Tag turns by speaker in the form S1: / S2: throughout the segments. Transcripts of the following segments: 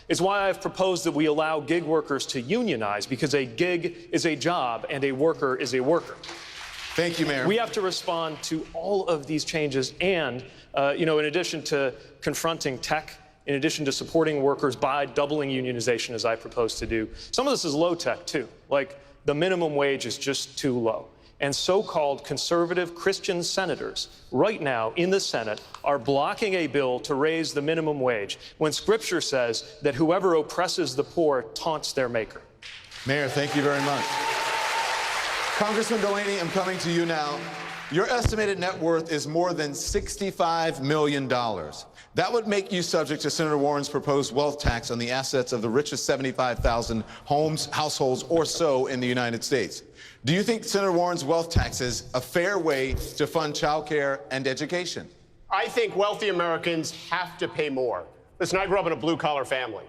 S1: It's why I've proposed that we allow gig workers to unionize, because a gig is a job and a worker is a worker.
S2: Thank you, Mayor.
S1: We have to respond to all of these changes and, in addition to confronting tech, in addition to supporting workers by doubling unionization, as I propose to do, some of this is low tech, too. Like, the minimum wage is just too low. And so-called conservative Christian senators right now in the Senate are blocking a bill to raise the minimum wage when Scripture says that whoever oppresses the poor taunts their maker.
S2: Mayor, thank you very much. Congressman Delaney, I'm coming to you now. Your estimated net worth is more than $65 million. That would make you subject to Senator Warren's proposed wealth tax on the assets of the richest 75,000 households or so in the United States. Do you think Senator Warren's wealth tax is a fair way to fund child care and education?
S3: I think wealthy Americans have to pay more. Listen, I grew up in a blue-collar family.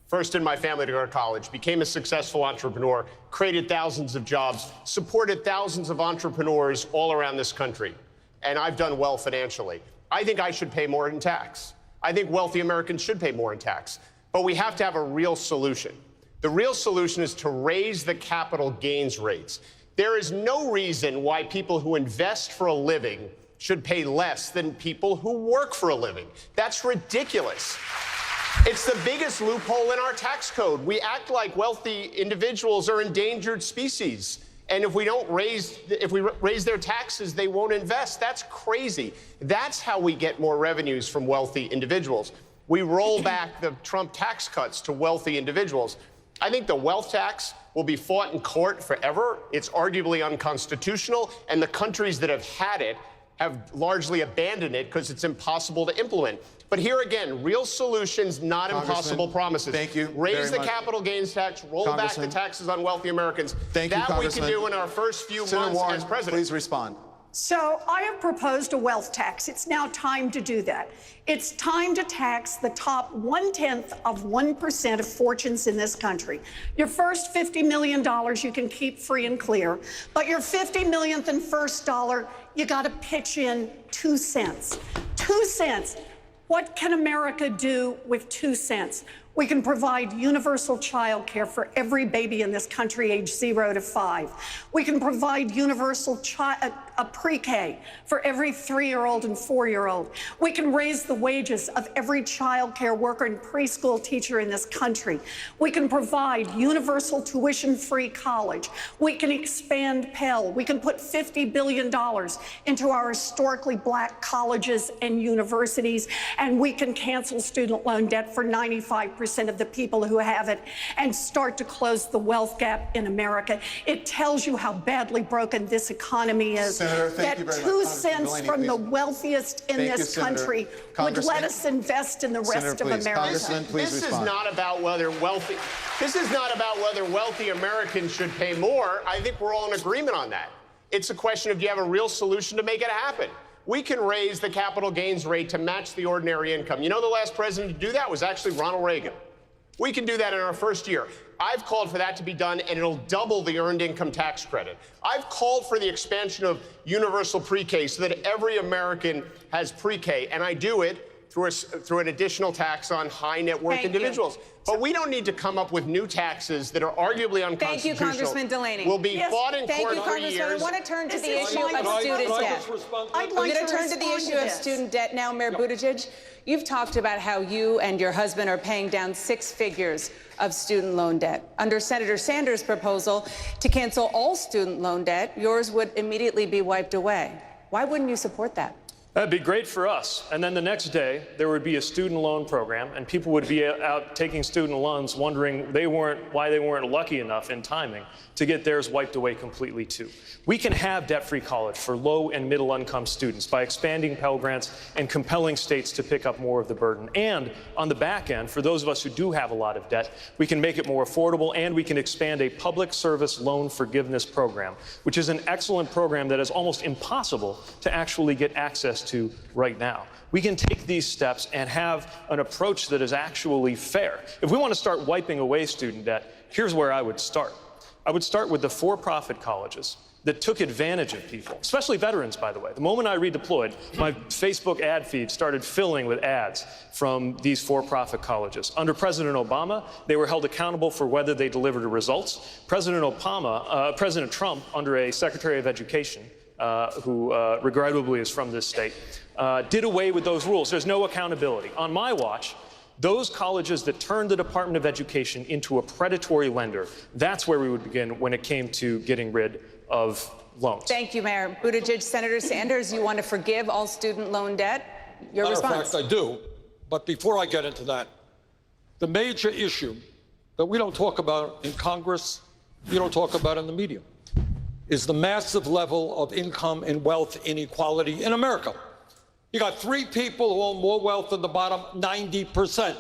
S3: First in my family to go to college, became a successful entrepreneur, created thousands of jobs, supported thousands of entrepreneurs all around this country. And I've done well financially. I think I should pay more in tax. I think wealthy Americans should pay more in tax. But we have to have a real solution. The real solution is to raise the capital gains rates. There is no reason why people who invest for a living should pay less than people who work for a living. That's ridiculous. It's the biggest loophole in our tax code. We act like wealthy individuals are endangered species. And if we raise their taxes, they won't invest. That's crazy. That's how we get more revenues from wealthy individuals. We roll back the Trump tax cuts to wealthy individuals. I think the wealth tax will be fought in court forever. It's arguably unconstitutional, and the countries that have had it have largely abandoned it because it's impossible to implement. But here again, real solutions, not impossible promises.
S2: Thank you.
S3: Raise the capital gains tax, roll back the taxes on wealthy Americans.
S2: Thank you,
S3: That we can do in our first few
S2: Senator
S3: months
S2: Warren,
S3: as president.
S2: please respond.
S4: So I have proposed a wealth tax. It's now time to do that. It's time to tax the top 0.1% of fortunes in this country. Your first $50 million you can keep free and clear, but your 50 millionth and first dollar, you got to pitch in 2 cents. 2 cents. What can America do with 2 cents? We can provide universal child care for every baby in this country aged 0 to 5. We can provide universal pre-K for every 3-year-old and 4-year-old. We can raise the wages of every child care worker and preschool teacher in this country. We can provide universal tuition-free college. We can expand Pell. We can put $50 billion into our historically black colleges and universities, and we can cancel student loan debt for 95% of the people who have it and start to close the wealth gap in America. It tells you how badly broken this economy is.
S2: Senator, thank you very much.
S4: 2 cents from the wealthiest in this country would let us invest in the rest of America.
S2: Congressman, please
S3: This
S2: respond.
S3: is not about whether wealthy Americans should pay more. I think we're all in agreement on that. It's a question of, do you have a real solution to make it happen? We can raise the capital gains rate to match the ordinary income. You know, the last president to do that was actually Ronald Reagan. We can do that in our first year. I've called for that to be done, and it'll double the earned income tax credit. I've called for the expansion of universal pre-K so that every American has pre-K, and I do it through an additional tax on high net worth individuals. But we don't need to come up with new taxes that are arguably unconstitutional.
S5: Thank you, Congressman Delaney.
S3: Will be fought in court for years.
S5: I want to turn to the issue of student debt. I'm going to turn to the issue of student debt now, Mayor Buttigieg. You've talked about how you and your husband are paying down 6 figures of student loan debt. Under Senator Sanders' proposal to cancel all student loan debt, yours would immediately be wiped away. Why wouldn't you support that?
S1: That'd be great for us. And then the next day, there would be a student loan program, and people would be out taking student loans wondering why they weren't lucky enough in timing to get theirs wiped away completely, too. We can have debt-free college for low and middle-income students by expanding Pell Grants and compelling states to pick up more of the burden. And on the back end, for those of us who do have a lot of debt, we can make it more affordable, and we can expand a public service loan forgiveness program, which is an excellent program that is almost impossible to actually get access to right now. We can take these steps and have an approach that is actually fair. If we want to start wiping away student debt, here's where I would start. I would start with the for-profit colleges that took advantage of people, especially veterans, by the way. The moment I redeployed, my Facebook ad feed started filling with ads from these for-profit colleges. Under President Obama, they were held accountable for whether they delivered results. President Trump, under a Secretary of Education, who regrettably is from this state, did away with those rules. There's no accountability. On my watch, those colleges that turned the Department of Education into a predatory lender, that's where we would begin when it came to getting rid of loans.
S5: Thank you, Mayor Buttigieg. Senator Sanders, you want to forgive all student loan debt? Your response.
S6: Matter of fact, I do. But before I get into that, the major issue that we don't talk about in Congress, you don't talk about in the media, is the massive level of income and wealth inequality in America. You got 3 people who own more wealth than the bottom 90%. You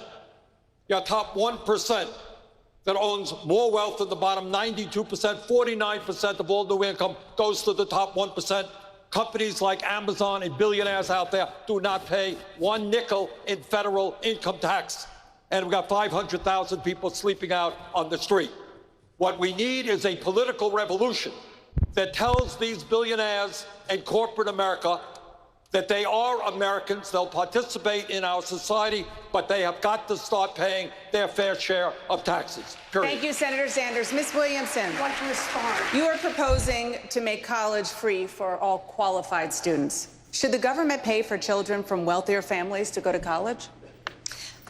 S6: got top 1% that owns more wealth than the bottom 92%. 49% of all new income goes to the top 1%. Companies like Amazon and billionaires out there do not pay 1 nickel in federal income tax. And we've got 500,000 people sleeping out on the street. What we need is a political revolution that tells these billionaires and corporate America that they are Americans, they'll participate in our society, but they have got to start paying their fair share of taxes, period.
S5: Thank you, Senator Sanders. Ms. Williamson,
S4: I'd like to respond.
S5: you are proposing to make college free for all qualified students. Should the government pay for children from wealthier families to go to college?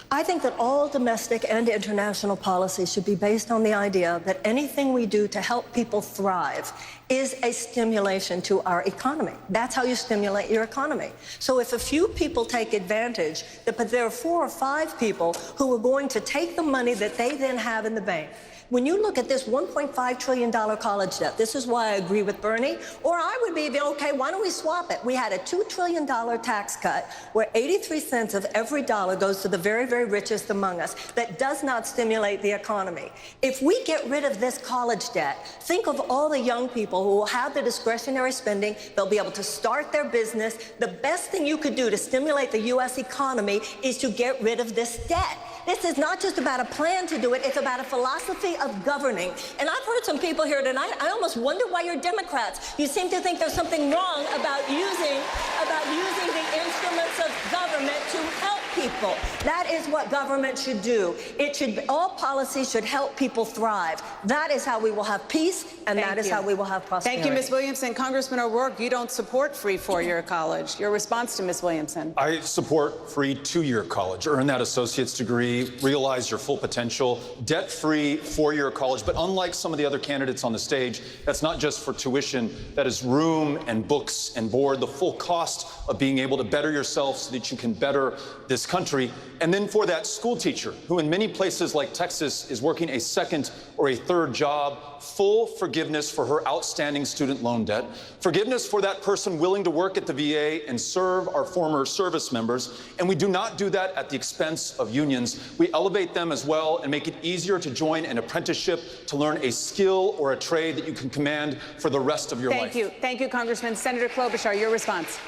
S7: I think that all domestic and international policy should be based on the idea that anything we do to help people thrive is a stimulation to our economy. That's how you stimulate your economy. So if a few people take advantage, but there are 4 or 5 people who are going to take the money that they then have in the bank. When you look at this $1.5 trillion college debt, this is why I agree with Bernie, or I would be, okay, why don't we swap it? We had a $2 trillion tax cut where 83 cents of every dollar goes to the very, very richest among us. That does not stimulate the economy. If we get rid of this college debt, think of all the young people who will have the discretionary spending. They'll be able to start their business. The best thing you could do to stimulate the U.S. economy is to get rid of this debt. This is not just about a plan to do it, it's about a philosophy of governing. And I've heard some people here tonight, I almost wonder why you're Democrats. You seem to think there's something wrong about using the instruments of government to help people. That is what government should do. All policy should help people thrive. That is how we will have peace, and that is how we will have prosperity.
S5: Thank you, Ms. Williamson. Congressman O'Rourke, you don't support free 4-year college. Your response to Ms. Williamson?
S8: I support free 2-year college. Earn that associate's degree, realize your full potential, debt-free 4-year college. But unlike some of the other candidates on the stage, that's not just for tuition. That is room and books and board, the full cost of being able to better yourself so that you can better this country. And then for that school teacher who in many places like Texas is working a 2nd or a 3rd job, full forgiveness for her outstanding student loan debt, forgiveness for that person willing to work at the VA and serve our former service members. And we do not do that at the expense of unions. We elevate them as well and make it easier to join an apprenticeship to learn a skill or a trade that you can command for the rest of your life.
S5: Thank you. Thank you, Congressman. Senator Klobuchar, your response.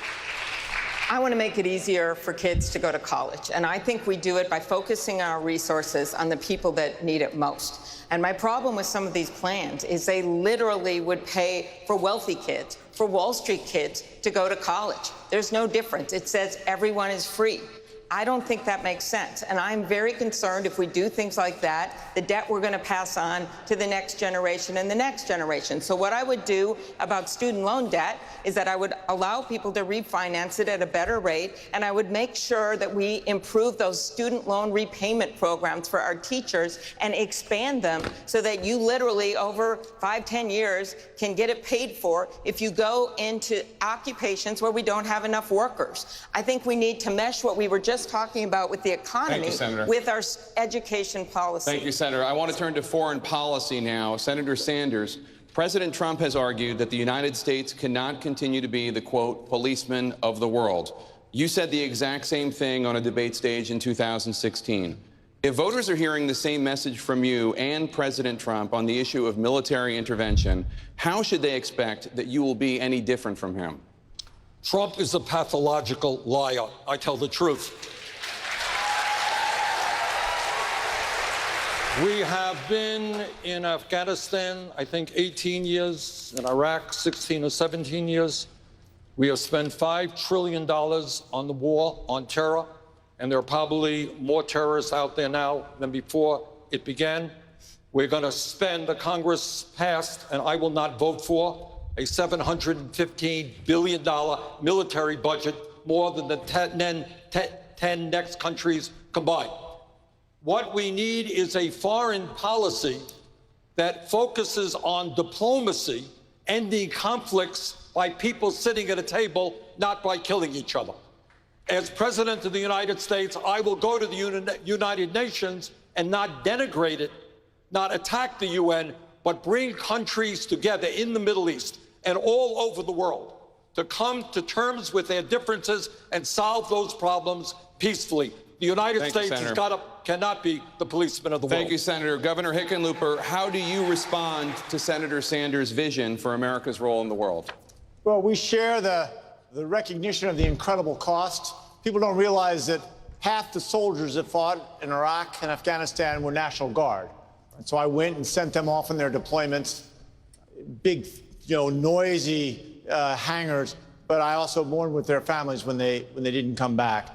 S9: I want to make it easier for kids to go to college, and I think we do it by focusing our resources on the people that need it most. And my problem with some of these plans is they literally would pay for wealthy kids, for Wall Street kids to go to college. There's no difference. It says everyone is free. I don't think that makes sense. And I'm very concerned if we do things like that, the debt we're going to pass on to the next generation and the next generation. So what I would do about student loan debt is that I would allow people to refinance it at a better rate, and I would make sure that we improve those student loan repayment programs for our teachers and expand them so that you literally over 5-10 years can get it paid for if you go into occupations where we don't have enough workers. I think we need to mesh what we were just talking about with the economy with our education policy.
S10: Thank you, Senator. I want to turn to foreign policy now. Senator Sanders, President Trump has argued that the United States cannot continue to be the, quote, policeman of the world. You said the exact same thing on a debate stage in 2016. If voters are hearing the same message from you and President Trump on the issue of military intervention, how should they expect that you will be any different from him?
S6: Trump is a pathological liar. I tell the truth. We have been in Afghanistan, I think, 18 years, in Iraq, 16 or 17 years. We have spent $5 trillion on the war on terror, and there are probably more terrorists out there now than before it began. We're going to spend, the Congress passed, and I will not vote for, a $715 billion military budget, more than the 10 next countries combined. What we need is a foreign policy that focuses on diplomacy, ending conflicts by people sitting at a table, not by killing each other. As President of the United States, I will go to the United Nations and not denigrate it, not attack the UN, but bring countries together in the Middle East and all over the world to come to terms with their differences and solve those problems peacefully. The United States cannot be the policeman of the world.
S10: Thank you, Senator. Governor Hickenlooper, how do you respond to Senator Sanders' vision for America's role in the world?
S11: Well, we share the recognition of the incredible cost. People don't realize that half the soldiers that fought in Iraq and Afghanistan were National Guard. And so I went and sent them off on their deployments, big, noisy hangars, but I also mourned with their families when they didn't come back.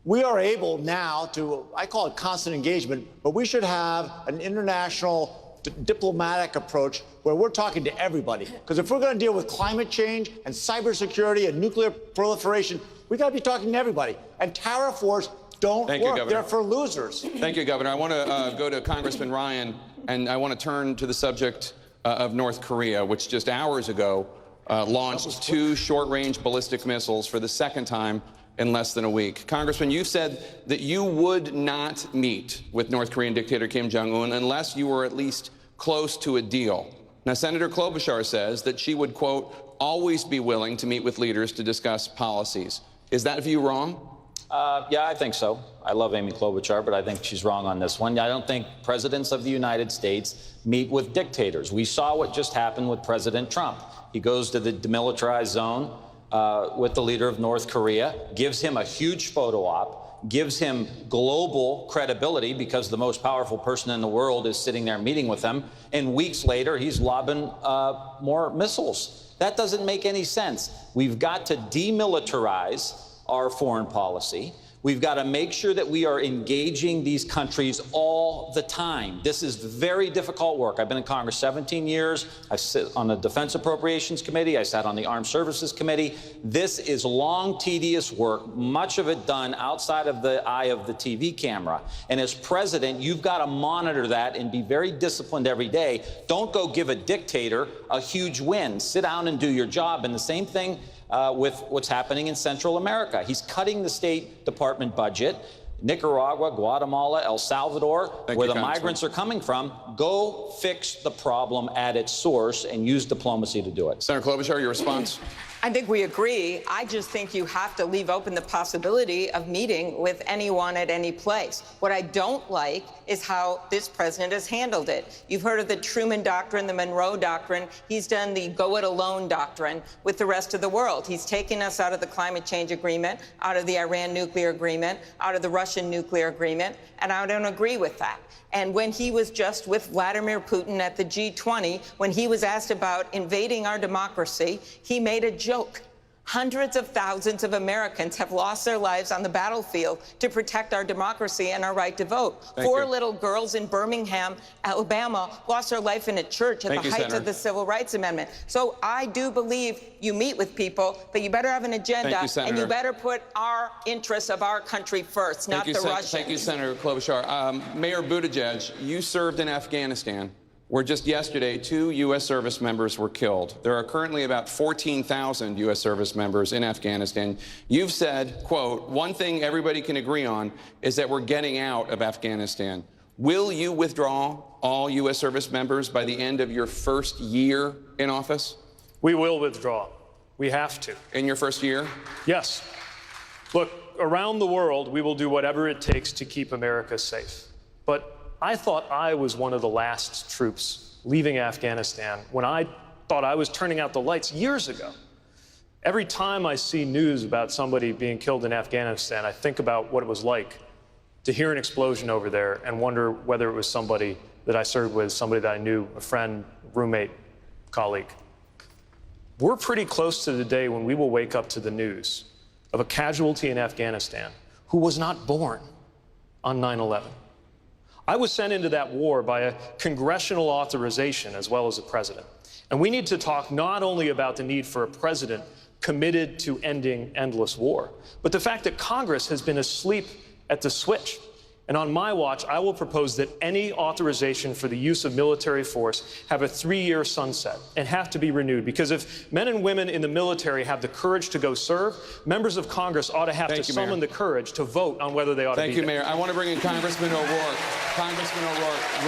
S11: We are able now to, I call it constant engagement, but we should have an international diplomatic approach where we're talking to everybody. Because if we're going to deal with climate change and cybersecurity and nuclear proliferation, we got to be talking to everybody. And tariff wars don't work. They're for losers.
S10: Thank you, Governor. I want to go to Congressman Ryan, and I want to turn to the subject of North Korea, which just hours ago launched 2 short-range ballistic missiles for the second time in less than a week. Congressman, you said that you would not meet with North Korean dictator Kim Jong-un unless you were at least close to a deal. Now, Senator Klobuchar says that she would, quote, always be willing to meet with leaders to discuss policies. Is that view wrong?
S12: Yeah, I think so. I love Amy Klobuchar, but I think she's wrong on this one. I don't think presidents of the United States meet with dictators. We saw what just happened with President Trump. He goes to the demilitarized zone with the leader of North Korea, gives him a huge photo op, gives him global credibility because the most powerful person in the world is sitting there meeting with them, and weeks later he's lobbing more missiles. That doesn't make any sense. We've got to demilitarize our foreign policy. We've got to make sure that we are engaging these countries all the time. This is very difficult work. I've been in Congress 17 years. I sit on the Defense Appropriations Committee. I sat on the Armed Services Committee. This is long, tedious work, much of it done outside of the eye of the TV camera. And as president, you've got to monitor that and be very disciplined every day. Don't go give a dictator a huge win. Sit down and do your job. And the same thing with what's happening in Central America. He's cutting the State Department budget. Nicaragua, Guatemala, El Salvador, where the migrants are coming from, go fix the problem at its source and use diplomacy to do it.
S10: Senator Klobuchar, your response?
S9: I think we agree. I just think you have to leave open the possibility of meeting with anyone at any place. What I don't like is how this president has handled it. You've heard of the Truman Doctrine, the Monroe Doctrine. He's done the go it alone doctrine with the rest of the world. He's taken us out of the climate change agreement, out of the Iran nuclear agreement, out of the Russian nuclear agreement, and I don't agree with that. And when he was just with Vladimir Putin at the G20, when he was asked about invading our democracy, he made a joke. Hundreds of thousands of Americans have lost their lives on the battlefield to protect our democracy and our right to vote. Four little girls in Birmingham, Alabama, lost their life in a church at the height of the Civil Rights Amendment. So I do believe you meet with people, but you better have an agenda, and you better put our interests of our country first, not the Russians.
S10: Thank you, Senator Klobuchar. Mayor Buttigieg, you served in Afghanistan, where just yesterday 2 U.S. service members were killed. There are currently about 14,000 U.S. service members in Afghanistan. You've said, quote, one thing everybody can agree on is that we're getting out of Afghanistan. Will you withdraw all U.S. service members by the end of your first year in office?
S1: We will withdraw. We have to.
S10: In your first year?
S1: Yes. Look, around the world, we will do whatever it takes to keep America safe. But I thought I was one of the last troops leaving Afghanistan when I thought I was turning out the lights years ago. Every time I see news about somebody being killed in Afghanistan, I think about what it was like to hear an explosion over there and wonder whether it was somebody that I served with, somebody that I knew, a friend, roommate, colleague. We're pretty close to the day when we will wake up to the news of a casualty in Afghanistan who was not born on 9/11. I was sent into that war by a congressional authorization as well as a president. And we need to talk not only about the need for a president committed to ending endless war, but the fact that Congress has been asleep at the switch. And on my watch, I will propose that any authorization for the use of military force have a 3-year sunset and have to be renewed. Because if men and women in the military have the courage to go serve, members of Congress ought to have to summon the courage to vote on whether they ought to be there.
S10: Thank you, Mayor. I want to bring in Congressman O'Rourke. Congressman O'Rourke,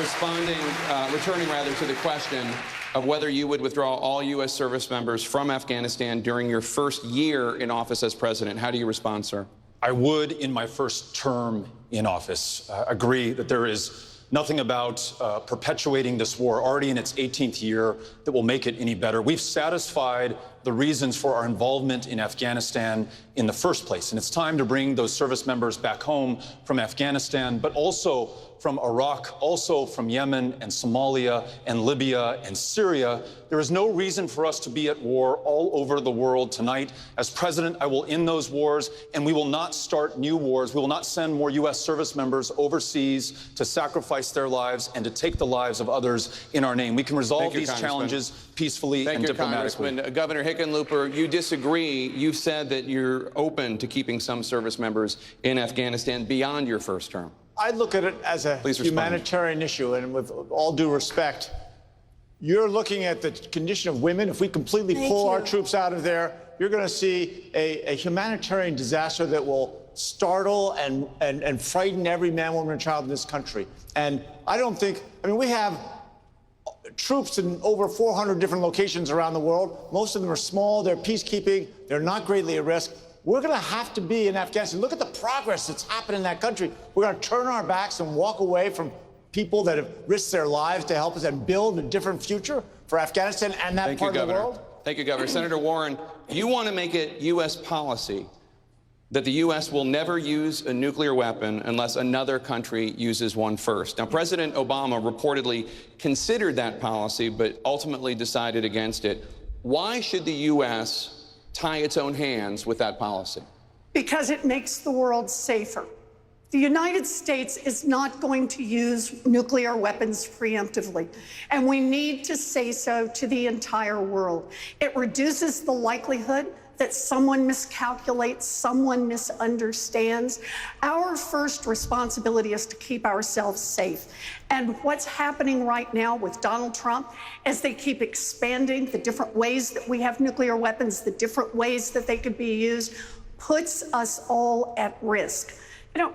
S10: returning to the question of whether you would withdraw all U.S. service members from Afghanistan during your first year in office as president. How do you respond, sir?
S8: I would, in my first term in office, agree that there is nothing about perpetuating this war already in its 18th year that will make it any better. We've satisfied the reasons for our involvement in Afghanistan in the first place, and it's time to bring those service members back home from Afghanistan, but also from Iraq, also from Yemen and Somalia and Libya and Syria. There is no reason for us to be at war all over the world tonight. As president, I will end those wars, and we will not start new wars. We will not send more U.S. service members overseas to sacrifice their lives and to take the lives of others in our name. We can resolve these challenges peacefully and diplomatically.
S10: Congressman. Governor Hickenlooper, you disagree. You said that you're open to keeping some service members in Afghanistan beyond your first term.
S11: I look at it as a humanitarian issue, and with all due respect, you're looking at the condition of women. If we completely pull our troops out of there, you're going to see a humanitarian disaster that will startle and frighten every man, woman, and child in this country. And I don't think, we have troops in over 400 different locations around the world. Most of them are small, they're peacekeeping, they're not greatly at risk. We're going to have to be in Afghanistan. Look at the progress that's happened in that country. We're going to turn our backs and walk away from people that have risked their lives to help us and build a different future for Afghanistan and that part of the world?
S10: Thank you, Governor. Senator Warren, you want to make it U.S. policy that the U.S. will never use a nuclear weapon unless another country uses one first. Now, President Obama reportedly considered that policy, but ultimately decided against it. Why should the U.S. tie its own hands with that policy?
S4: Because it makes the world safer. The United States is not going to use nuclear weapons preemptively, and we need to say so to the entire world. It reduces the likelihood that someone miscalculates, someone misunderstands. Our first responsibility is to keep ourselves safe. And what's happening right now with Donald Trump, as they keep expanding the different ways that we have nuclear weapons, the different ways that they could be used, puts us all at risk.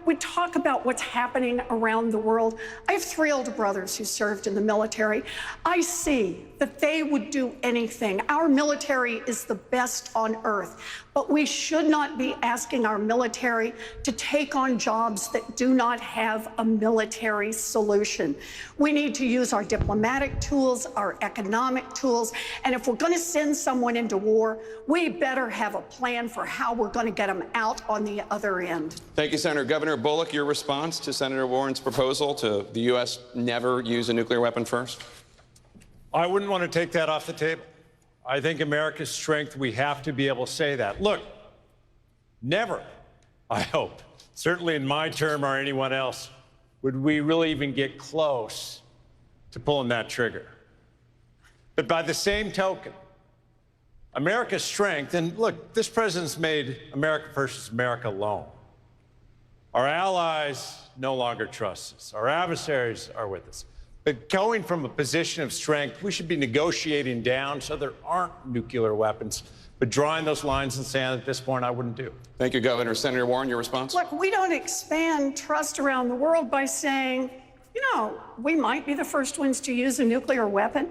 S4: We talk about what's happening around the world. I have 3 older brothers who served in the military. I see that they would do anything. Our military is the best on earth, but we should not be asking our military to take on jobs that do not have a military solution. We need to use our diplomatic tools, our economic tools, and if we're going to send someone into war, we better have a plan for how we're going to get them out on the other end.
S10: Thank you, Senator. Governor Bullock, your response to Senator Warren's proposal to the U.S. never use a nuclear weapon first?
S13: I wouldn't want to take that off the table. I think America's strength, we have to be able to say that. Look, never, I hope, certainly in my term or anyone else, would we really even get close to pulling that trigger. But by the same token, America's strength, and look, this president's made America versus America alone. Our allies no longer trust us. Our adversaries are with us. But going from a position of strength, we should be negotiating down so there aren't nuclear weapons. But drawing those lines in sand at this point, I wouldn't do.
S10: Thank you, Governor. Senator Warren, your response?
S4: Look, we don't expand trust around the world by saying, we might be the first ones to use a nuclear weapon.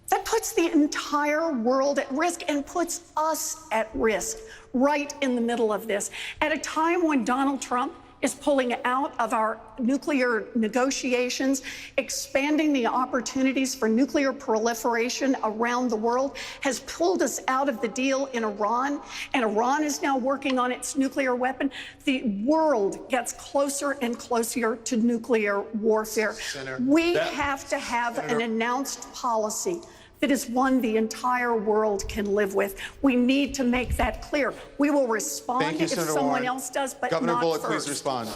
S4: That puts the entire world at risk and puts us at risk right in the middle of this. At a time when Donald Trump is pulling out of our nuclear negotiations, expanding the opportunities for nuclear proliferation around the world, has pulled us out of the deal in Iran, and Iran is now working on its nuclear weapon. The world gets closer and closer to nuclear warfare. We have to have an announced policy that is one the entire world can live with. We need to make that clear. We will respond if someone
S2: Warren.
S4: else does, but
S2: Governor
S4: not
S2: Bullock,
S4: first.
S2: please respond.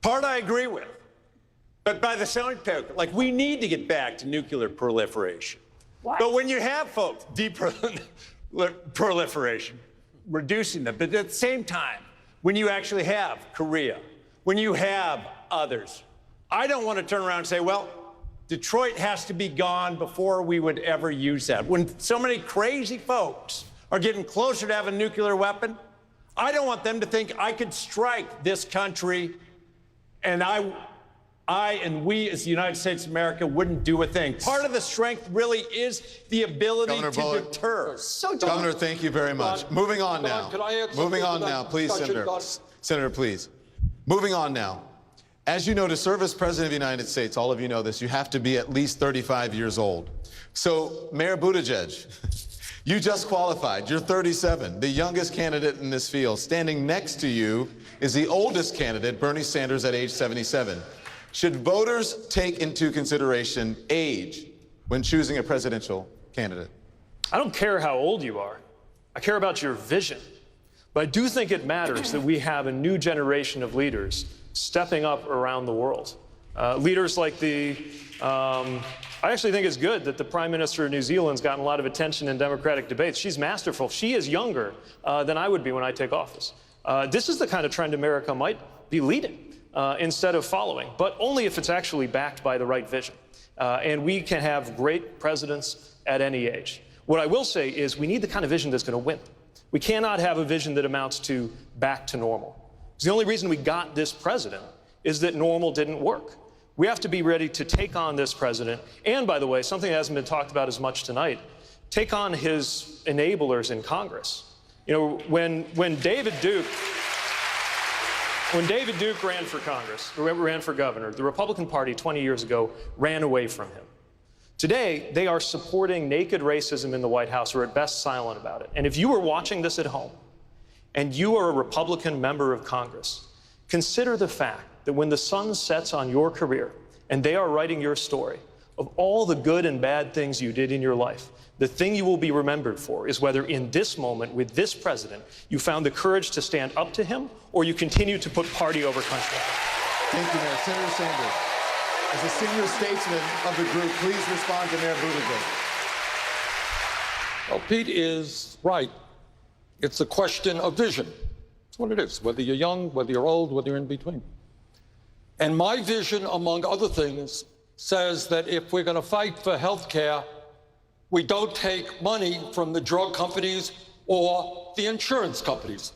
S13: Part I agree with. But by the same token, like, we need to get back to nuclear proliferation.
S4: What?
S13: But when you have, folks, proliferation, reducing them, but at the same time, when you actually have Korea, when you have others, I don't want to turn around and say, well, Detroit has to be gone before we would ever use that. When so many crazy folks are getting closer to having a nuclear weapon, I don't want them to think I could strike this country and I and we as the United States of America wouldn't do a thing. Part of the strength really is the ability
S2: Governor
S13: to
S2: Bullock.
S13: deter.
S2: Governor, thank you very much. Moving on now.
S6: Could I add something
S2: Moving on
S6: to that?
S2: now, please,
S6: Dr.
S2: Senator.
S6: Dunn?
S2: Senator, please. Moving on now. As you know, to serve as President of the United States, all of you know this, you have to be at least 35 years old. So, Mayor Buttigieg, you just qualified. You're 37, the youngest candidate in this field. Standing next to you is the oldest candidate, Bernie Sanders, at age 77. Should voters take into consideration age when choosing a presidential candidate?
S1: I don't care how old you are. I care about your vision. But I do think it matters that we have a new generation of leaders stepping up around the world. Leaders like I actually think it's good that the Prime Minister of New Zealand's gotten a lot of attention in Democratic debates. She's masterful. She is younger than I would be when I take office. This is the kind of trend America might be leading instead of following, but only if it's actually backed by the right vision. And we can have great presidents at any age. What I will say is we need the kind of vision that's going to win. We cannot have a vision that amounts to back to normal. The only reason we got this president is that normal didn't work. We have to be ready to take on this president. And by the way, something that hasn't been talked about as much tonight, take on his enablers in Congress. You know, when David Duke ran for Congress, ran for governor, the Republican Party 20 years ago ran away from him. Today, they are supporting naked racism in the White House, or at best silent about it. And if you were watching this at home, and you are a Republican member of Congress, consider the fact that when the sun sets on your career and they are writing your story of all the good and bad things you did in your life, the thing you will be remembered for is whether in this moment with this president you found the courage to stand up to him or you continue to put party over country.
S2: Thank you, Mayor. Senator Sanders, as a senior statesman of the group, please respond to Mayor Buttigieg.
S6: Well, Pete is right. It's a question of vision. That's what it is, whether you're young, whether you're old, whether you're in between. And my vision, among other things, says that if we're going to fight for health care, we don't take money from the drug companies or the insurance companies.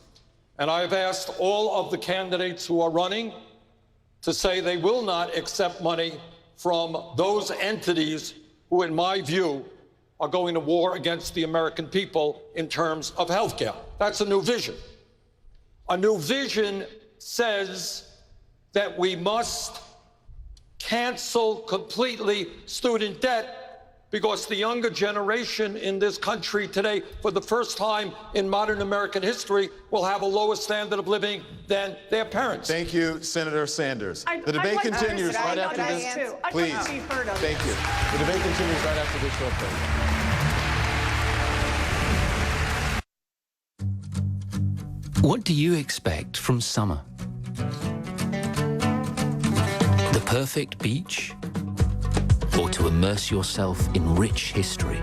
S6: And I've asked all of the candidates who are running to say they will not accept money from those entities who, in my view, are going to war against the American people in terms of health care. That's a new vision. A new vision says that we must cancel completely student debt because the younger generation in this country today, for the first time in modern American history, will have a lower standard of living than their parents.
S2: Thank you, Senator Sanders. The debate continues right after this. Please. Thank you. The debate continues right after this short break.
S14: What do you expect from summer? The perfect beach? Or to immerse yourself in rich history?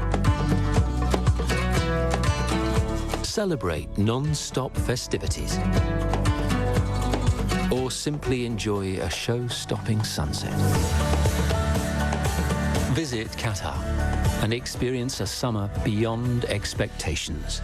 S14: Celebrate non-stop festivities? Or simply enjoy a show-stopping sunset? Visit Qatar and experience a summer beyond expectations.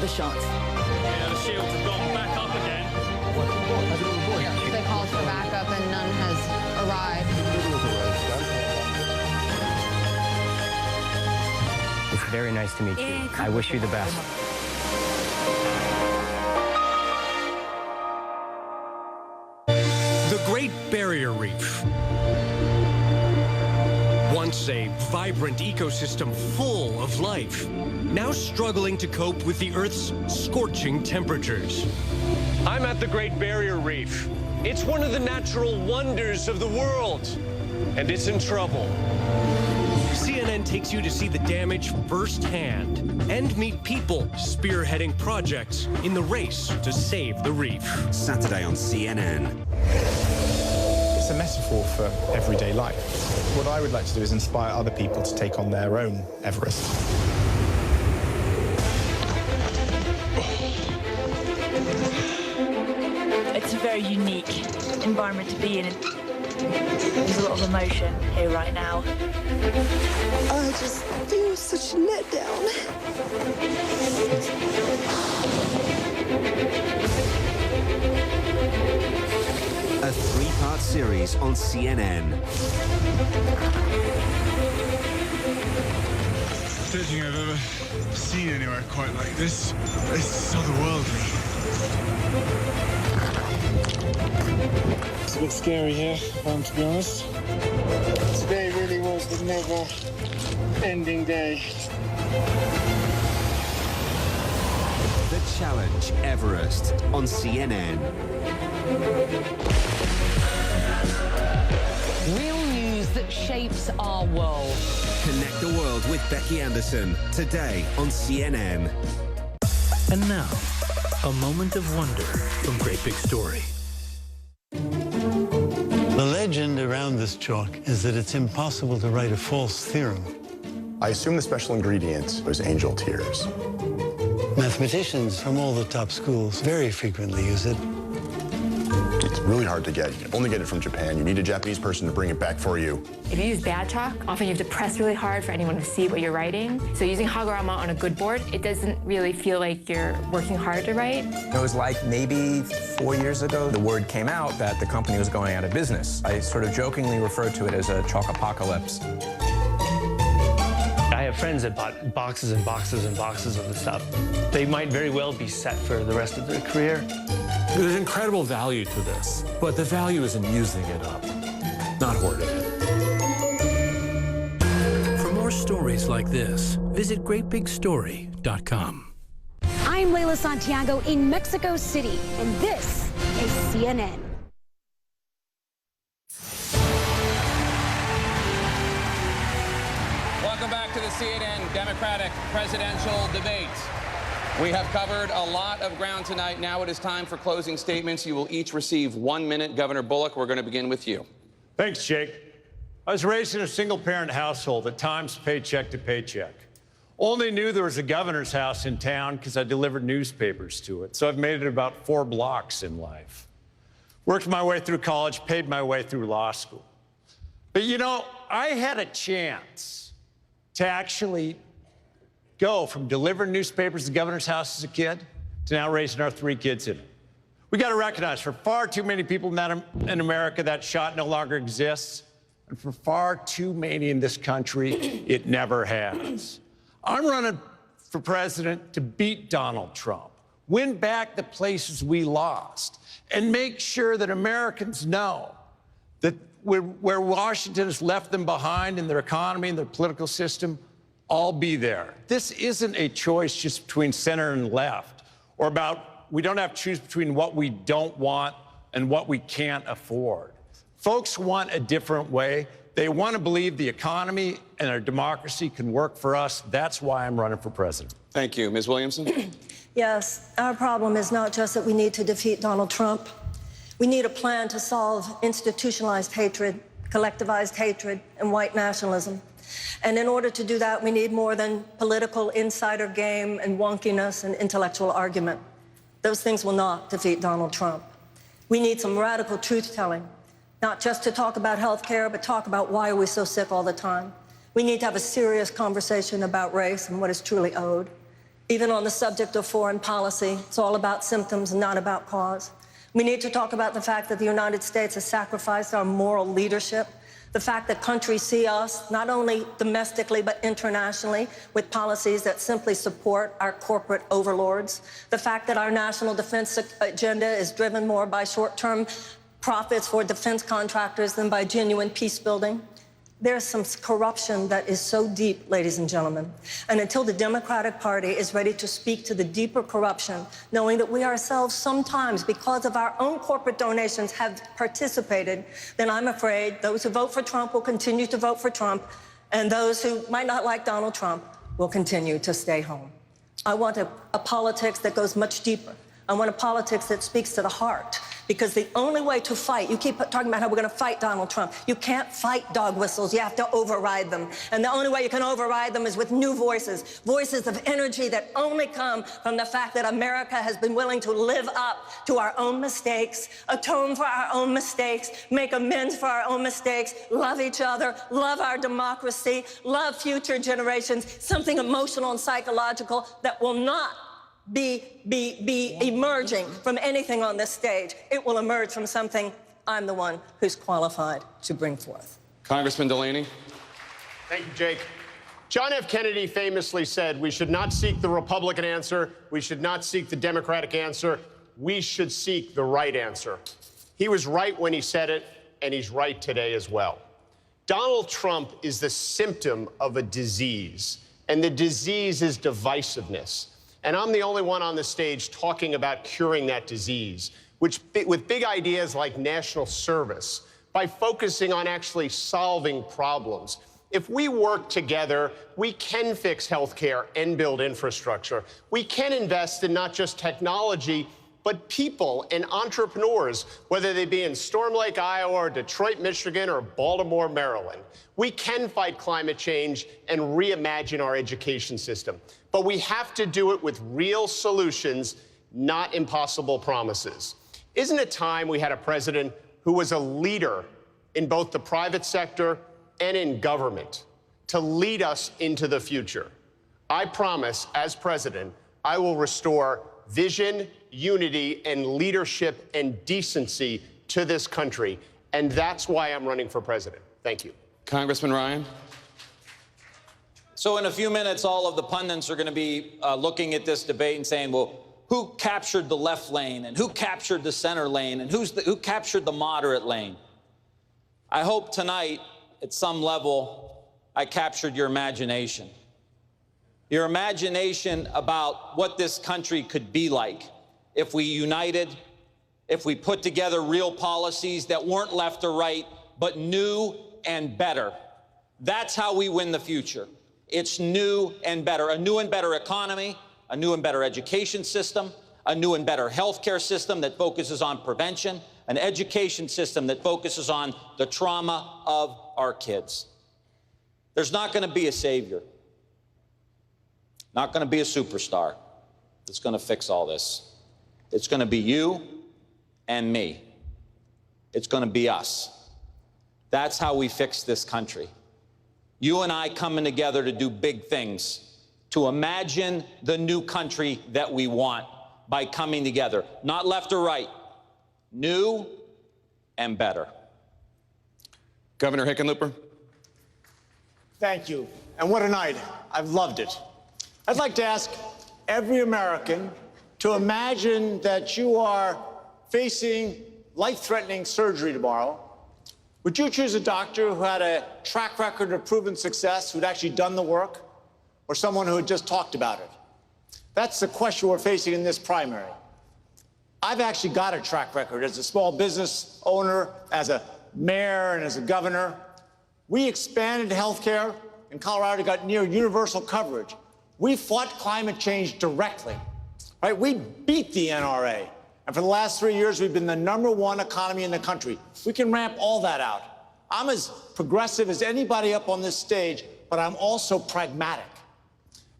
S15: Shot.
S1: Yeah, the shields have gone back up again.
S15: They called for backup and none has arrived.
S16: Very nice to meet you. I wish you the best.
S17: The Great Barrier Reef. Once a vibrant ecosystem full of life, now struggling to cope with the Earth's scorching temperatures. I'm at the Great Barrier Reef. It's one of the natural wonders of the world, and it's in trouble. CNN takes you to see the damage firsthand and meet people spearheading projects in the race to save the reef.
S18: Saturday on CNN.
S19: It's a metaphor for everyday life. What I would like to do is inspire other people to take on their own Everest.
S20: It's a very unique environment to be in. There's a lot of emotion here right now.
S21: I just feel such a letdown.
S18: A three-part series on CNN.
S22: I don't think I've ever seen anywhere quite like this. It's otherworldly. It's a bit scary here, to be honest. Today really was the never-ending day.
S18: The Challenge Everest on CNN.
S23: Real news that shapes our world.
S18: Connect the world with Becky Anderson today on CNN.
S14: And now, a moment of wonder from Great Big Story.
S24: The legend around this chalk is that it's impossible to write a false theorem.
S25: I assume the special ingredient was angel tears.
S24: Mathematicians from all the top schools very frequently use it.
S25: It's really hard to get. You can only get it from Japan. You need a Japanese person to bring it back for you.
S26: If you use bad chalk, often you have to press really hard for anyone to see what you're writing. So using Hagurama on a good board, it doesn't really feel like you're working hard to write.
S27: It was like maybe 4 years ago, the word came out that the company was going out of business. I sort of jokingly referred to it as a chalk apocalypse.
S16: I have friends that bought boxes and boxes and boxes of the stuff. They might very well be set for the rest of their career.
S28: There's incredible value to this, but the value is in using it up, not hoarding it.
S14: For more stories like this, visit GreatBigStory.com.
S29: I'm Leila Santiago in Mexico City, and this is CNN.
S10: Welcome back to the CNN Democratic presidential debate. We have covered a lot of ground tonight. Now it is time for closing statements. You will each receive 1 minute. Governor Bullock, we're going to begin with you.
S13: Thanks, Jake. I was raised in a single-parent household, at times paycheck to paycheck. Only knew there was a governor's house in town because I delivered newspapers to it, so I've made it about 4 blocks in life. Worked my way through college, paid my way through law school. But you know, I had a chance to actually go from delivering newspapers to the governor's house as a kid to now raising our 3 kids in it. We got to recognize for far too many people in America that shot no longer exists, and for far too many in this country, it never has. I'm running for president to beat Donald Trump, win back the places we lost, and make sure that Americans know that where Washington has left them behind in their economy and their political system, I'll be there. This isn't a choice just between center and left, or about we don't have to choose between what we don't want and what we can't afford. Folks want a different way. They want to believe the economy and our democracy can work for us. That's why I'm running for president.
S10: Thank you. Ms. Williamson?
S7: Yes, our problem is not just that we need to defeat Donald Trump. We need a plan to solve institutionalized hatred, collectivized hatred, and white nationalism. And in order to do that, we need more than political insider game and wonkiness and intellectual argument. Those things will not defeat Donald Trump. We need some radical truth-telling, not just to talk about health care, but talk about why are we so sick all the time. We need to have a serious conversation about race and what is truly owed. Even on the subject of foreign policy, it's all about symptoms and not about cause. We need to talk about the fact that the United States has sacrificed our moral leadership The fact that countries see us, not only domestically, but internationally, with policies that simply support our corporate overlords. The fact that our national defense agenda is driven more by short-term profits for defense contractors than by genuine peace building. There's some corruption that is so deep, ladies and gentlemen. And until the Democratic Party is ready to speak to the deeper corruption, knowing that we ourselves sometimes, because of our own corporate donations, have participated, then I'm afraid those who vote for Trump will continue to vote for Trump, and those who might not like Donald Trump will continue to stay home. I want a politics that goes much deeper. I want a politics that speaks to the heart, because the only way to fight, you keep talking about how we're going to fight Donald Trump. You can't fight dog whistles. You have to override them. And the only way you can override them is with new voices, voices of energy that only come from the fact that America has been willing to live up to our own mistakes, atone for our own mistakes, make amends for our own mistakes, love each other, love our democracy, love future generations, something emotional and psychological that will not be emerging from anything on this stage. It will emerge from something I'm the one who's qualified to bring forth.
S10: Congressman Delaney.
S2: Thank you, Jake. John F. Kennedy famously said, we should not seek the Republican answer. We should not seek the Democratic answer. We should seek the right answer. He was right when he said it, and he's right today as well. Donald Trump is the symptom of a disease, and the disease is divisiveness. And I'm the only one on the stage talking about curing that disease, with big ideas like national service, by focusing on actually solving problems. If we work together, we can fix healthcare and build infrastructure. We can invest in not just technology, but people and entrepreneurs, whether they be in Storm Lake, Iowa, or Detroit, Michigan, or Baltimore, Maryland. We can fight climate change and reimagine our education system. But we have to do it with real solutions, not impossible promises. Isn't it time we had a president who was a leader in both the private sector and in government to lead us into the future? I promise, as president, I will restore vision, unity, and leadership and decency to this country. And that's why I'm running for president. Thank you.
S10: Congressman Ryan.
S3: So in a few minutes, all of the pundits are going to be looking at this debate and saying, well, who captured the left lane and who captured the center lane and who captured the moderate lane? I hope tonight, at some level, I captured your imagination. Your imagination about what this country could be like if we united, if we put together real policies that weren't left or right, but new and better. That's how we win the future. It's new and better, a new and better economy, a new and better education system, a new and better healthcare system that focuses on prevention, an education system that focuses on the trauma of our kids. There's not going to be a savior, not going to be a superstar that's going to fix all this. It's going to be you and me. It's going to be us. That's how we fix this country. You and I coming together to do big things, to imagine the new country that we want by coming together, not left or right, new and better.
S10: Governor Hickenlooper.
S22: Thank you. And what a night. I've loved it. I'd like to ask every American to imagine that you are facing life-threatening surgery tomorrow. Would you choose a doctor who had a track record of proven success, who'd actually done the work, or someone who had just talked about it? That's the question we're facing in this primary. I've actually got a track record as a small business owner, as a mayor, and as a governor. We expanded healthcare in Colorado, got near universal coverage. We fought climate change directly, right? We beat the NRA. And for the last 3 years, we've been the #1 economy in the country. We can ramp all that out. I'm as progressive as anybody up on this stage, but I'm also pragmatic.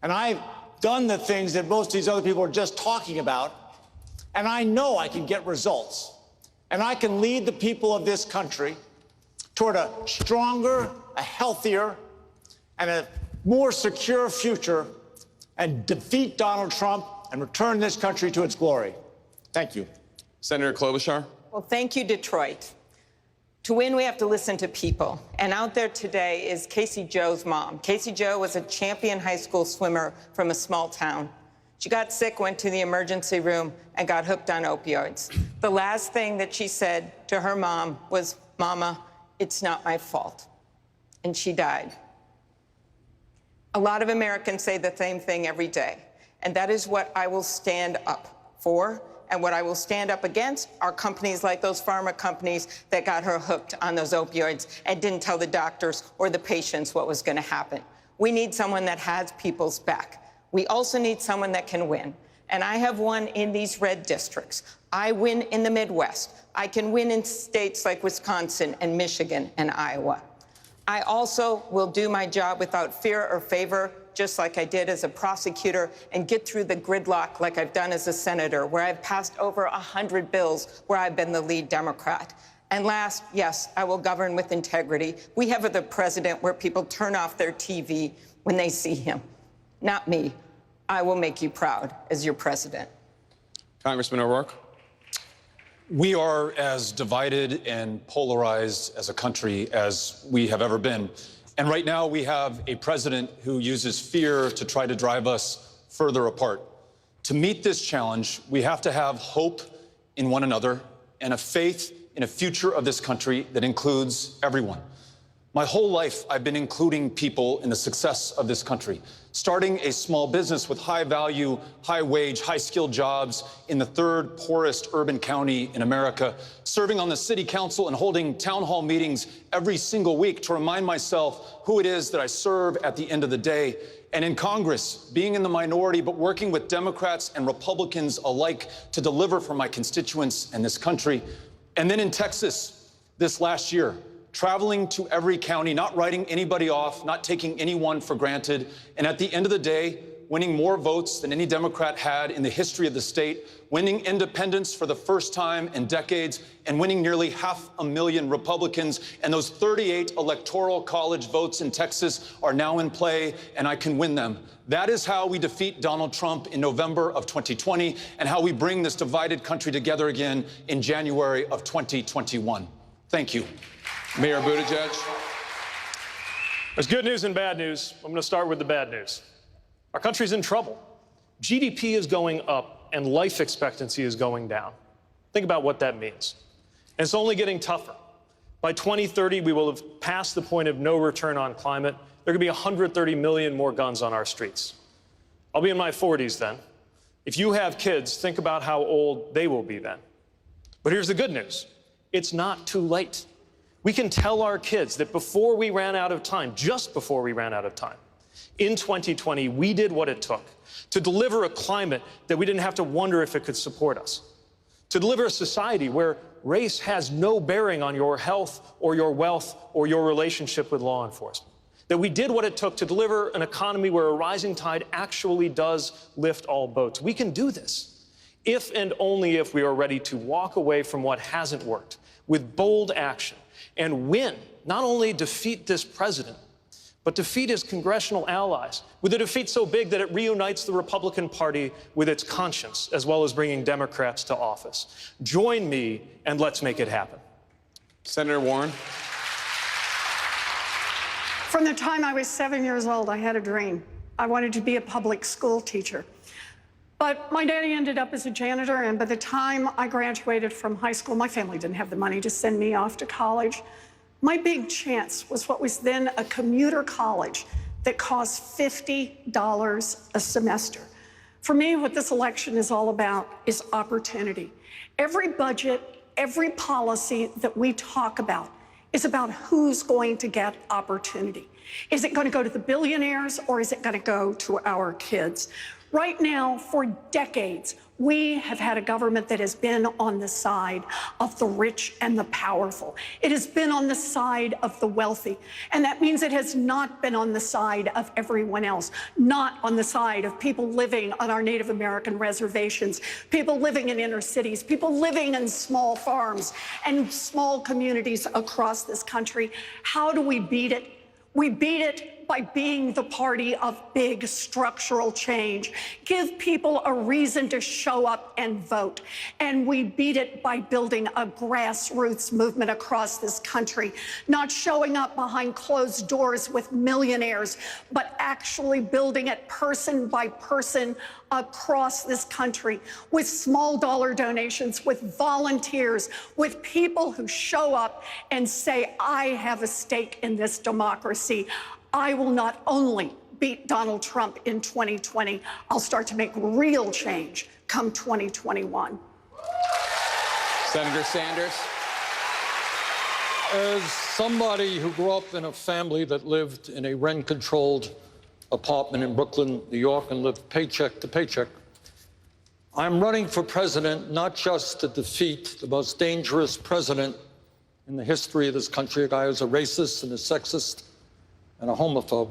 S22: And I've done the things that most of these other people are just talking about, and I know I can get results. And I can lead the people of this country toward a stronger, a healthier, and a more secure future, and defeat Donald Trump and return this country to its glory. Thank you.
S10: Senator Klobuchar.
S4: Well, thank you, Detroit.
S1: To win, we have to listen to people. And out there today is Casey Joe's mom. Casey Joe was a champion high school swimmer from a small town. She got sick, went to the emergency room, and got hooked on opioids. The last thing that she said to her mom was, "Mama, it's not my fault." And she died. A lot of Americans say the same thing every day, and that is what I will stand up for. And what I will stand up against are companies like those pharma companies that got her hooked on those opioids and didn't tell the doctors or the patients what was going to happen. We need someone that has people's back. We also need someone that can win. And I have won in these red districts. I win in the Midwest. I can win in states like Wisconsin and Michigan and Iowa. I also will do my job without fear or favor, just like I did as a prosecutor, and get through the gridlock like I've done as a senator, where I've passed over 100 bills where I've been the lead Democrat. And last, yes, I will govern with integrity. We have the president where people turn off their TV when they see him. Not me. I will make you proud as your president.
S10: Congressman O'Rourke.
S4: We are as divided and polarized as a country as we have ever been. And right now we have a president who uses fear to try to drive us further apart. To meet this challenge, we have to have hope in one another and a faith in a future of this country that includes everyone. My whole life, I've been including people in the success of this country, starting a small business with high-value, high-wage, high-skilled jobs in the third poorest urban county in America, serving on the city council and holding town hall meetings every single week to remind myself who it is that I serve at the end of the day, and in Congress, being in the minority but working with Democrats and Republicans alike to deliver for my constituents and this country. And then in Texas this last year, traveling to every county, not writing anybody off, not taking anyone for granted, and at the end of the day, winning more votes than any Democrat had in the history of the state, winning independence for the first time in decades, and winning nearly 500,000 Republicans. And those 38 electoral college votes in Texas are now in play, and I can win them. That is how we defeat Donald Trump in November of 2020, and how we bring this divided country together again in January of 2021. Thank you.
S10: Mayor Buttigieg.
S5: There's good news and bad news. I'm going to start with the bad news. Our country's in trouble. GDP is going up and life expectancy is going down. Think about what that means. And it's only getting tougher. By 2030, we will have passed the point of no return on climate. There could be 130 million more guns on our streets. I'll be in my 40s then. If you have kids, think about how old they will be then. But here's the good news. It's not too late. We can tell our kids that before we ran out of time, just before we ran out of time, in 2020, we did what it took to deliver a climate that we didn't have to wonder if it could support us, to deliver a society where race has no bearing on your health or your wealth or your relationship with law enforcement, that we did what it took to deliver an economy where a rising tide actually does lift all boats. We can do this if and only if we are ready to walk away from what hasn't worked with bold action and win, not only defeat this president, but defeat his congressional allies with a defeat so big that it reunites the Republican Party with its conscience, as well as bringing Democrats to office. Join me and let's make it happen.
S10: Senator Warren.
S6: From the time I was 7 years old, I had a dream. I wanted to be a public school teacher. But my daddy ended up as a janitor, and by the time I graduated from high school, my family didn't have the money to send me off to college. My big chance was what was then a commuter college that cost $50 a semester. For me, what this election is all about is opportunity. Every budget, every policy that we talk about is about who's going to get opportunity. Is it going to go to the billionaires, or is it going to go to our kids? Right now, for decades, we have had a government that has been on the side of the rich and the powerful. It has been on the side of the wealthy. And that means it has not been on the side of everyone else, not on the side of people living on our Native American reservations, people living in inner cities, people living in small farms and small communities across this country. How do we beat it? We beat it by being the party of big structural change. Give people a reason to show up and vote. And we beat it by building a grassroots movement across this country, not showing up behind closed doors with millionaires, but actually building it person by person across this country with small dollar donations, with volunteers, with people who show up and say, I have a stake in this democracy. I will not only beat Donald Trump in 2020, I'll start to make real change come 2021.
S10: Senator Sanders.
S8: As somebody who grew up in a family that lived in a rent-controlled apartment in Brooklyn, New York, and lived paycheck to paycheck, I'm running for president not just to defeat the most dangerous president in the history of this country, a guy who's a racist and a sexist and a homophobe.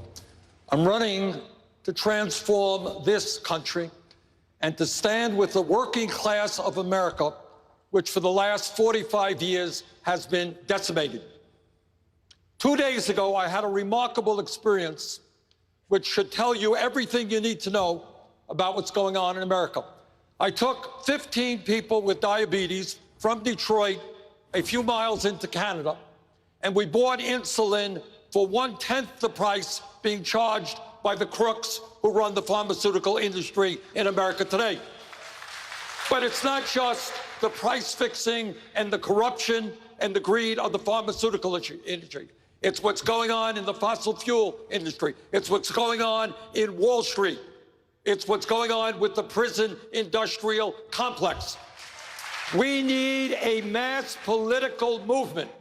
S8: I'm running to transform this country and to stand with the working class of America, which for the last 45 years has been decimated. 2 days ago, I had a remarkable experience which should tell you everything you need to know about what's going on in America. I took 15 people with diabetes from Detroit a few miles into Canada, and we bought insulin for 1/10 the price being charged by the crooks who run the pharmaceutical industry in America today. But it's not just the price fixing and the corruption and the greed of the pharmaceutical industry. It's what's going on in the fossil fuel industry. It's what's going on in Wall Street. It's what's going on with the prison industrial complex. We need a mass political movement.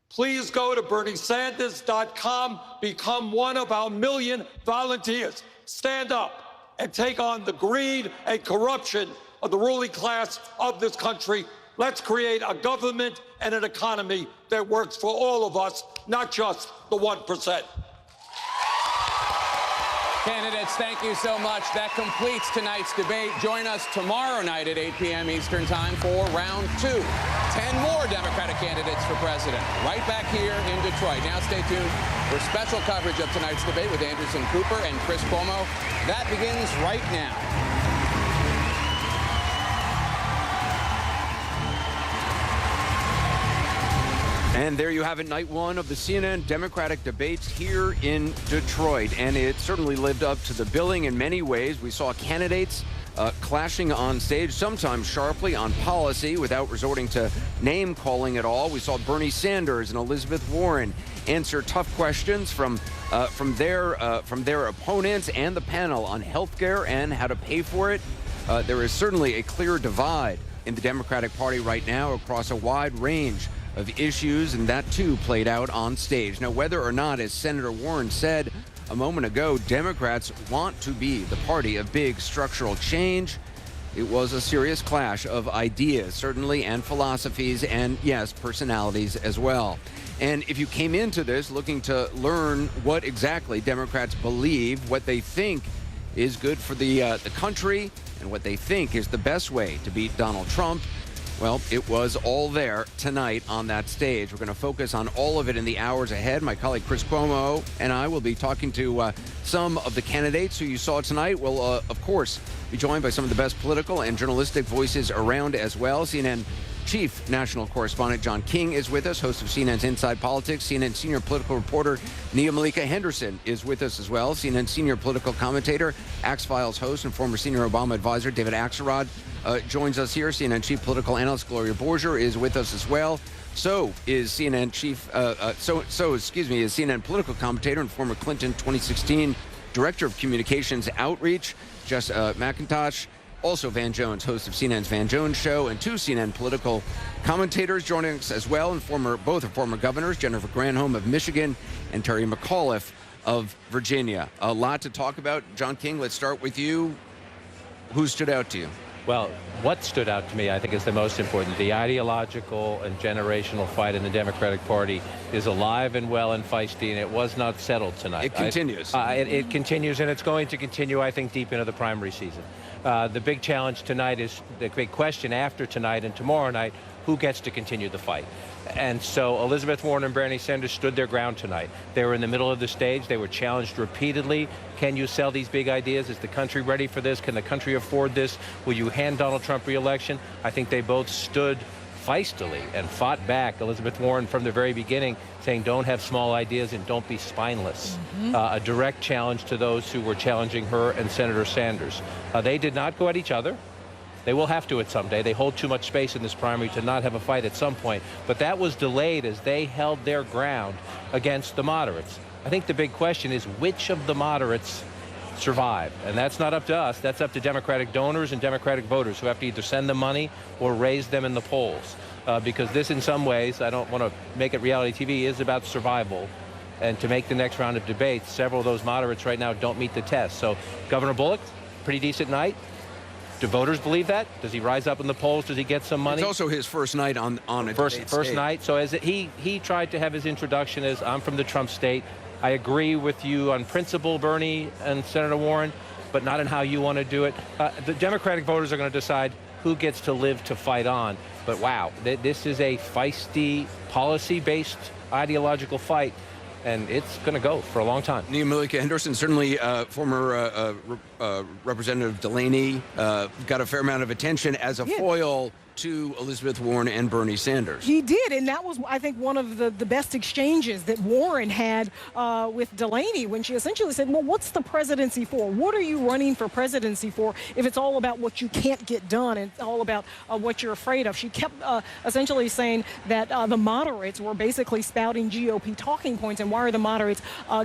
S8: Please go to BernieSanders.com, become one of our million volunteers. Stand up and take on the greed and corruption of the ruling class of this country. Let's create a government and an economy that works for all of us, not just the 1%.
S10: Candidates, thank you so much. That completes tonight's debate. Join us tomorrow night at 8 p.m. Eastern Time for round 2. 10 more Democratic candidates for president right back here in Detroit. Now stay tuned for special coverage of tonight's debate with Anderson Cooper and Chris Cuomo. That begins right now. And there you have it, night one of the CNN Democratic debates here in Detroit. And it certainly lived up to the billing in many ways. We saw candidates clashing on stage, sometimes sharply on policy without resorting to name calling at all. We saw Bernie Sanders and Elizabeth Warren answer tough questions from their opponents and the panel on health care and how to pay for it. There is certainly a clear divide in the Democratic Party right now across a wide range of issues, and that too played out on stage. Now, whether or not, as Senator Warren said a moment ago, Democrats want to be the party of big structural change, it was a serious clash of ideas, certainly, and philosophies, and yes, personalities as well. And if you came into this looking to learn what exactly Democrats believe, what they think is good for the country, and what they think is the best way to beat Donald Trump, well, it was all there tonight on that stage. We're going to focus on all of it in the hours ahead. My colleague Chris Cuomo and I will be talking to some of the candidates who you saw tonight. We'll, of course, be joined by some of the best political and journalistic voices around as well. CNN Chief National Correspondent John King is with us, host of CNN's Inside Politics. CNN Senior Political Reporter Nia Malika Henderson is with us as well. CNN Senior Political Commentator, Axe-Files host, and former Senior Obama Advisor David Axelrod joins us here. CNN Chief Political Analyst Gloria Borger is with us as well. So is CNN CNN Political Commentator and former Clinton 2016 Director of Communications Outreach Jess McIntosh. Also, Van Jones, host of CNN's Van Jones Show, and two CNN political commentators joining us as well, and both are former governors, Jennifer Granholm of Michigan and Terry McAuliffe of Virginia. A lot to talk about. John King, let's start with you. Who stood out to you?
S9: Well, what stood out to me, I think, is the most important. The ideological and generational fight in the Democratic Party is alive and well and feisty, and it was not settled tonight.
S10: It continues.
S9: It continues, and it's going to continue, I think, deep into the primary season. The big challenge tonight is, the big question after tonight and tomorrow night, who gets to continue the fight. And so Elizabeth Warren and Bernie Sanders stood their ground tonight. They were in the middle of the stage. They were challenged repeatedly. Can you sell these big ideas? Is the country ready for this? Can the country afford this? Will you hand Donald Trump re-election? I think they both stood feistily and fought back. Elizabeth Warren from the very beginning saying don't have small ideas and don't be spineless. A direct challenge to those who were challenging her and Senator Sanders. They did not go at each other. They will have to at some day. They hold too much space in this primary to not have a fight at some point. But that was delayed as they held their ground against the moderates. I think the big question is which of the moderates survive? And that's not up to us. That's up to Democratic donors and Democratic voters who have to either send them money or raise them in the polls. Because this, in some ways, I don't want to make it reality TV, is about survival. And to make the next round of debates, several of those moderates right now don't meet the test. So Governor Bullock, pretty decent night. Do voters believe that? Does he rise up in the polls? Does he get some money?
S11: It's also his first night on a debate
S9: first
S11: stage.
S9: night. So as he tried to have his introduction as I'm from the Trump state. I agree with you on principle, Bernie and Senator Warren, but not in how you want to do it. The Democratic voters are going to decide who gets to live to fight on. But wow, this is a feisty, policy-based ideological fight. And it's going to go for a long time.
S11: Nia Malika Henderson, certainly former Representative Delaney, got a fair amount of attention as a foil to Elizabeth Warren and Bernie Sanders.
S12: He did, and that was, I think, one of the best exchanges that Warren had with Delaney when she essentially said, well, what's the presidency for? What are you running for presidency for if it's all about what you can't get done and it's all about what you're afraid of? She kept essentially saying that the moderates were basically spouting GOP talking points, and why are the moderates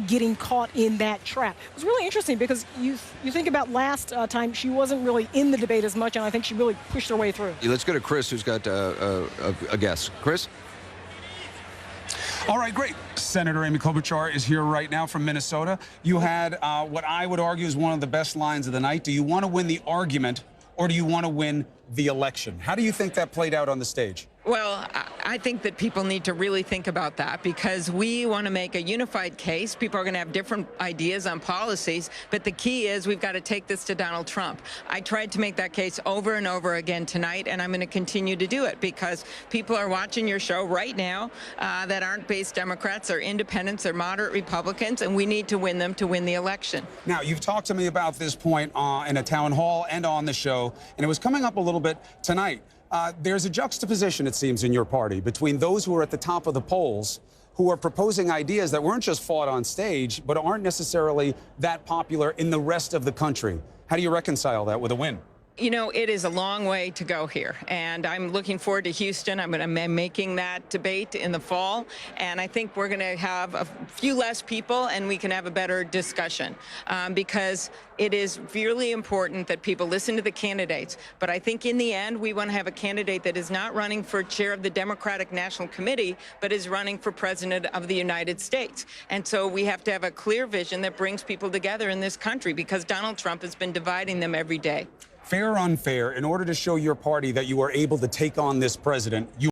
S12: getting caught in that trap? It was really interesting because you think about last time, she wasn't really in the debate as much, and I think she really pushed her way through.
S11: Let's go to Chris, who's got a guess. Chris?
S15: All right, great. Senator Amy Klobuchar is here right now from Minnesota. You had what I would argue is one of the best lines of the night. Do you want to win the argument or do you want to win the election? How do you think that played out on the stage?
S1: Well, I think that people need to really think about that because we want to make a unified case. People are going to have different ideas on policies, but the key is we've got to take this to Donald Trump. I tried to make that case over and over again tonight, and I'm going to continue to do it because people are watching your show right now that aren't base Democrats, they're independents, they're moderate Republicans, and we need to win them to win the election.
S15: Now, you've talked to me about this point in a town hall and on the show, and it was coming up a little bit tonight. There's a juxtaposition, it seems, in your party between those who are at the top of the polls who are proposing ideas that weren't just fought on stage, but aren't necessarily that popular in the rest of the country. How do you reconcile that with a win?
S1: You know, it is a long way to go here, and I'm looking forward to Houston. I'm going to be making that debate in the fall, and I think we're going to have a few less people, and we can have a better discussion, because it is really important that people listen to the candidates. But I think in the end, we want to have a candidate that is not running for chair of the Democratic National Committee, but is running for president of the United States. And so we have to have a clear vision that brings people together in this country, because Donald Trump has been dividing them every day.
S15: Fair or unfair, in order to show your party that you are able to take on this president, you